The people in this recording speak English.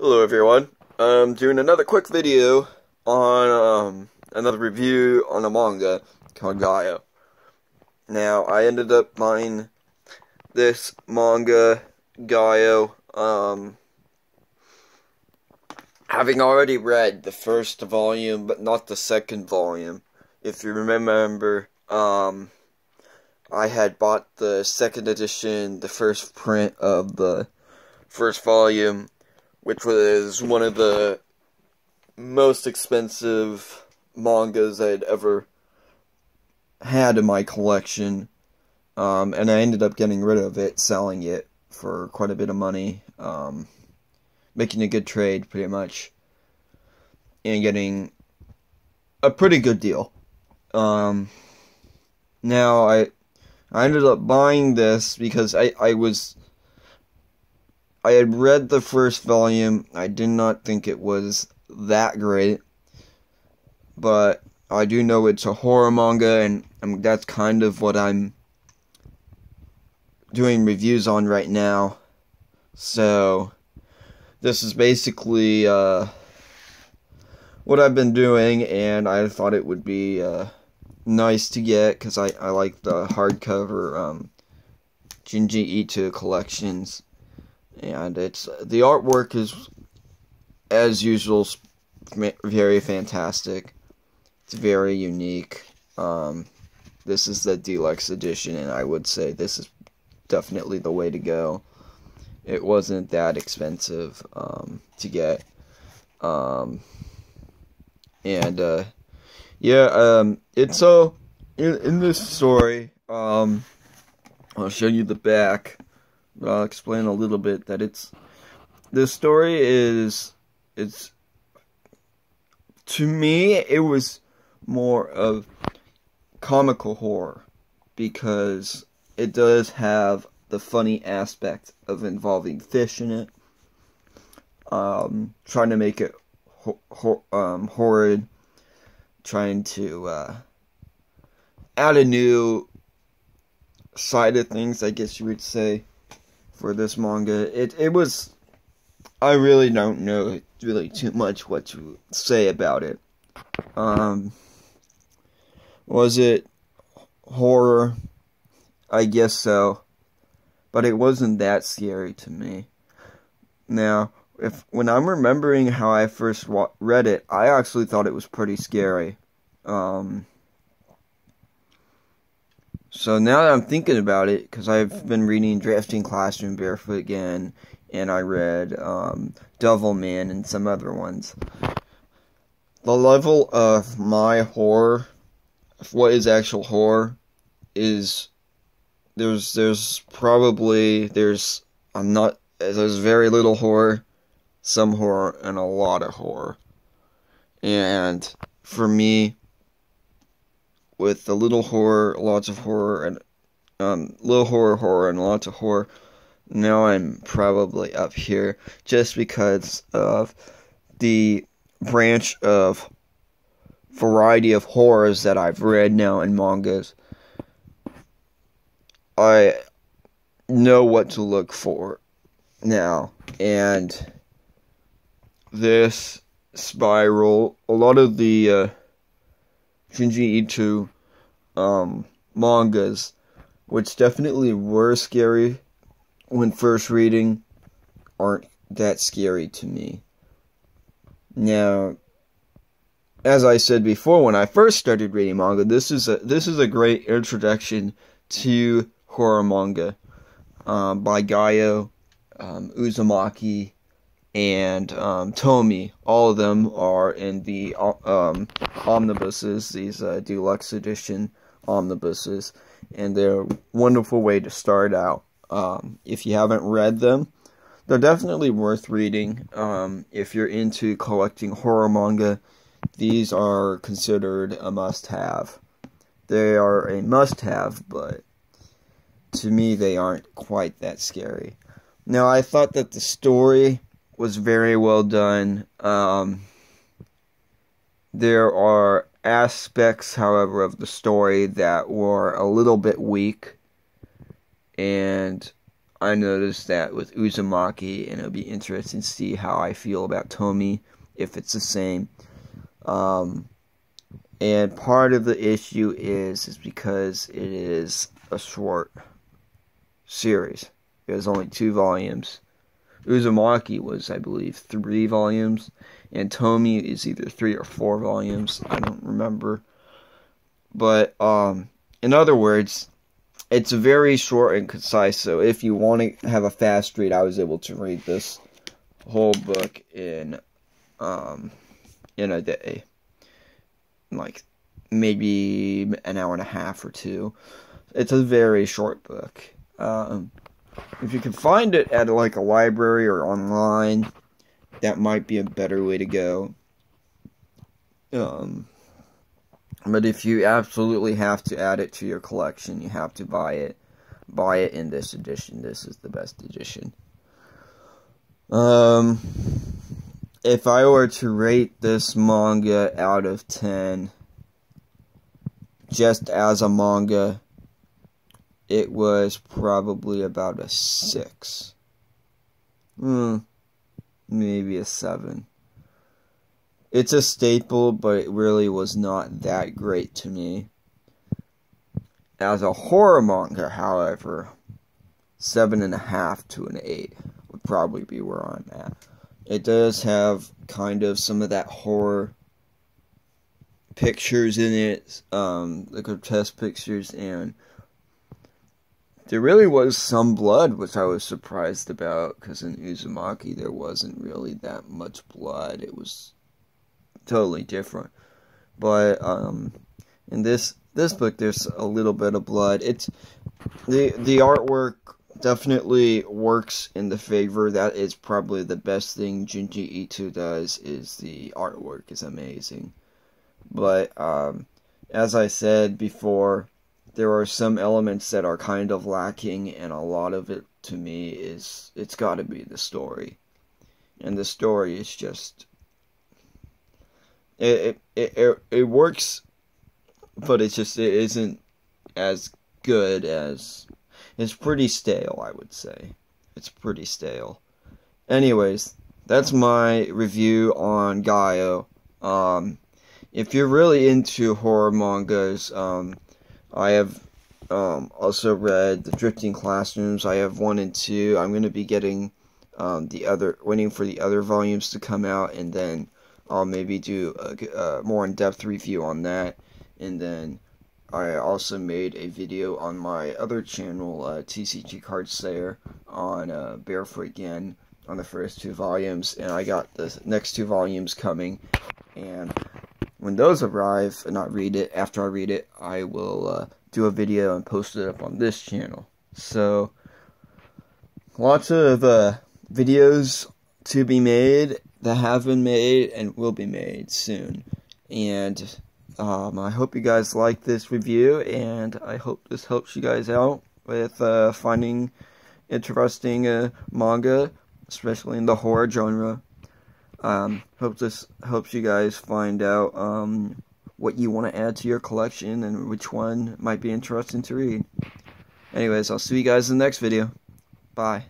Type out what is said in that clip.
Hello everyone, I'm doing another quick video on another review on a manga called Gaio. Now, I ended up buying this manga, Gaio, having already read the first volume, but not the second volume. If you remember, I had bought the second edition, the first print of the first volume, which was one of the most expensive mangas I'd ever had in my collection, and I ended up getting rid of it, selling it for quite a bit of money, making a good trade, pretty much, and getting a pretty good deal. Now, I ended up buying this because I had read the first volume. I did not think it was that great, but I do know it's a horror manga, and that's kind of what I'm doing reviews on right now. So, this is basically what I've been doing, and I thought it would be nice to get, because I like the hardcover Junji Ito collections. And the artwork is, as usual, very fantastic. It's very unique. This is the deluxe edition, and I would say this is definitely the way to go. It wasn't that expensive to get. It's so in this story. I'll show you the back. But I'll explain a little bit that this story is, to me, it was more of comical horror, because it does have the funny aspect of involving fish in it, trying to make it horrid, trying to add a new side of things, I guess you would say, for this manga. It was, I really don't know really too much what to say about it. Was it horror? I guess so, but it wasn't that scary to me. Now, when I'm remembering how I first read it, I actually thought it was pretty scary. So now that I'm thinking about it, because I've been reading Drafting Classroom Barefoot again, and I read Devilman and some other ones, the level of my horror, what is actual horror, is there's very little horror, some horror, and a lot of horror. And for me, with the little horror, lots of horror, and little horror, and lots of horror, now I'm probably up here, just because of the branch of variety of horrors that I've read now in mangas. I know what to look for now, and this Spiral, a lot of the Junji Ito mangas, which definitely were scary when first reading, aren't that scary to me. Now, as I said before, when I first started reading manga, this is a great introduction to horror manga by Gaio, Uzumaki, and Tomi. All of them are in the omnibuses, these deluxe edition omnibuses, and they're a wonderful way to start out. If you haven't read them, they're definitely worth reading. If you're into collecting horror manga, these are considered a must-have. They are a must-have, but to me they aren't quite that scary. Now, I thought that the story was very well done. There are aspects, however, of the story that were a little bit weak, and I noticed that with Uzumaki, and it'll be interesting to see how I feel about Tomy, if it's the same. And part of the issue is because it is a short series. It was only 2 volumes. Uzumaki was, I believe, 3 volumes, and Tomy is either 3 or 4 volumes. I don't remember. But, in other words, it's very short and concise, so if you want to have a fast read, I was able to read this whole book in a day. Like, maybe an hour and a half or 2. It's a very short book. If you can find it at, like, a library or online, that might be a better way to go. But if you absolutely have to add it to your collection, you have to buy it. Buy it in this edition. This is the best edition. If I were to rate this manga out of 10, just as a manga, it was probably about a 6. Maybe a 7. It's a staple, but it really was not that great to me. As a horror manga, however, 7.5 to an 8 would probably be where I'm at. It does have kind of some of that horror pictures in it, the grotesque pictures, and there really was some blood, which I was surprised about, because in Uzumaki there wasn't really that much blood. It was totally different. But in this book, there's a little bit of blood. It's the artwork definitely works in the favor. That is probably the best thing Junji Ito does, is the artwork is amazing. But as I said before, there are some elements that are kind of lacking, and a lot of it to me is, it's got to be the story. And the story is just, it works, but it isn't as good as, it's pretty stale, I would say. It's pretty stale. Anyways, that's my review on Gaio. If you're really into horror mangas, I have also read The Drifting Classrooms. I have 1 and 2. I'm going to be getting waiting for the other volumes to come out, and then I'll maybe do a more in-depth review on that. And then I also made a video on my other channel, TCG Card Slayer, on Barefoot Again, on the first 2 volumes, and I got the next 2 volumes coming, and when those arrive, and after I read it, I will do a video and post it up on this channel. So, lots of videos to be made, that have been made, and will be made soon. And I hope you guys like this review, and I hope this helps you guys out with finding interesting manga, especially in the horror genre. Hope this helps you guys find out what you want to add to your collection and which one might be interesting to read. Anyways, I'll see you guys in the next video. Bye.